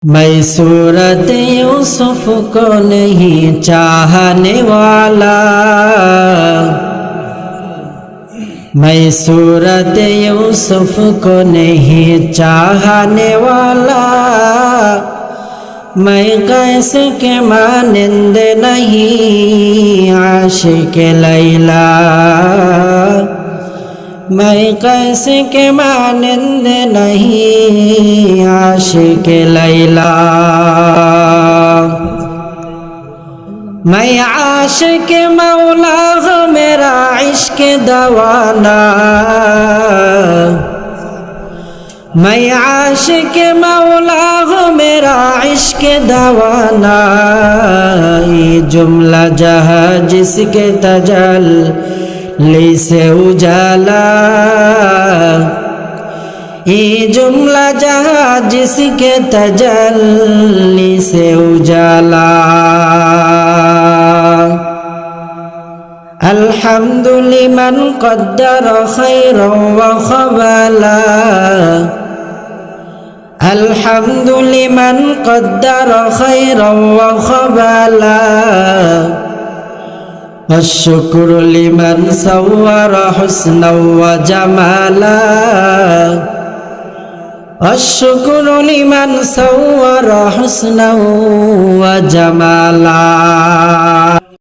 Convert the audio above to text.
मैं सूरत यूसुफ को नहीं चाहने वाला, मैं सूरत यूसुफ को नहीं चाहने वाला, मैं कैसे के मानिंद नहीं आशिक लैला, मैं कैसे के मानिंद नहीं आशिक लैला। मैं आशिक मौला हूँ मेरा इश्क दवाना, मैं आशिक मौला हूँ मेरा इश्क दवाना। ये जुमला जहाँ जिसके तजल्ली से उजाला, ये जुमला जहाँ जिसके तजल्ली से उजाला। अल्हम्दुलिमन क़द्दर खैरन व ख़बाला, अल्हम्दुलिमन क़द्दर खैरन व ख़बाला, वश्शुक्रु लिमन सव्वर हुस्नन व जमाला, वश्शुक्रु लिमन सव्वर हुस्नन व जमाला।